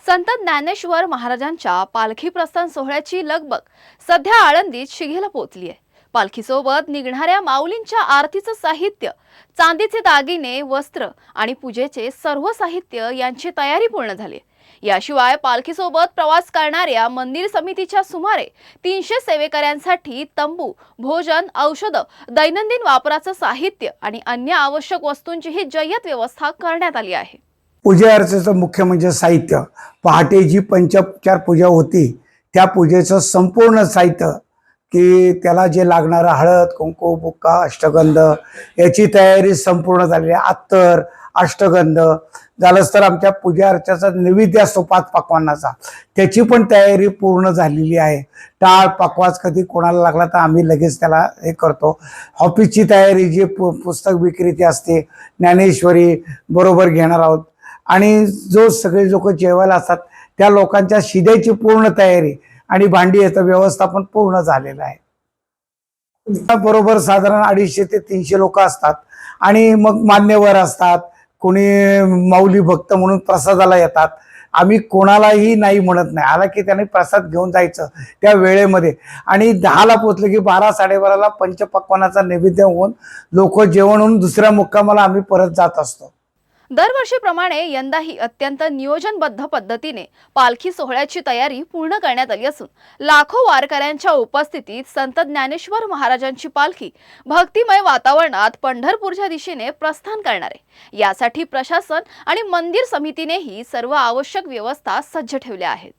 संत ज्ञानेश्वर महाराजांच्या पालखी प्रस्थान सोहळ्याची लगबग सध्या आळंदीत शिगेला पोहोचली आहे। पालखीसोबत निघणाऱ्या माऊलींच्या आरतीचं साहित्य, चांदीचे दागिने, वस्त्र आणि पूजेचे सर्व साहित्य यांची तयारी पूर्ण झाली आहे। याशिवाय पालखीसोबत प्रवास करणाऱ्या मंदिर समितीच्या सुमारे 300 सेवेकऱ्यांसाठी तंबू, भोजन, औषधं, दैनंदिन वापराचं साहित्य आणि अन्य आवश्यक वस्तूंचीही जय्यत व्यवस्था करण्यात आली आहे। पूजा अर्चेचं मुख्य म्हणजे साहित्य। पहाटे जी पंचोपचार पूजा होती त्या पूजेचं संपूर्ण साहित्य की त्याला जे लागणारं हळद, कुंकू, बुक्का, अष्टगंध याची तयारी संपूर्ण झालेली आहे। अत्तर, अष्टगंध झालंच तर आमच्या पूजा अर्चेचा नैवेद्य असतो 5 पक्वान्नाचा, त्याची पण तयारी पूर्ण झालेली आहे। टाळ पकवास कधी कोणाला लागला तर आम्ही लगेच त्याला हे करतो। ऑफिसची तयारी जी पुस्तक विक्रेते असते, ज्ञानेश्वरी बरोबर घेणार आहोत आणि जो सगळे लोक जेवायला असतात त्या लोकांच्या शिद्याची पूर्ण तयारी आणि भांडी याचं व्यवस्थापन पूर्ण झालेलं आहे। बरोबर साधारण 250 ते 300 लोक असतात आणि मग मान्यवर असतात, कोणी माऊली भक्त म्हणून प्रसादाला येतात। आम्ही कोणालाही नाही म्हणत नाही, आला की त्याने प्रसाद घेऊन जायचं त्या वेळेमध्ये आणि 10ला पोचले की 12-12:30ला पंचपक्वान्नाचा नैवेद्य होऊन लोक जेवण होऊन दुसऱ्या मुक्कामाला आम्ही परत जात असतो। दरवर्षीप्रमाणे यंदाही अत्यंत नियोजनबद्ध पद्धतीने पालखी सोहळ्याची तयारी पूर्ण करण्यात आली असून लाखो वारकऱ्यांच्या उपस्थितीत संत ज्ञानेश्वर महाराजांची पालखी भक्तिमय वातावरणात पंढरपूरच्या दिशेने प्रस्थान करणार आहे। यासाठी प्रशासन आणि मंदिर समितीनेही सर्व आवश्यक व्यवस्था सज्ज ठेवल्या आहेत।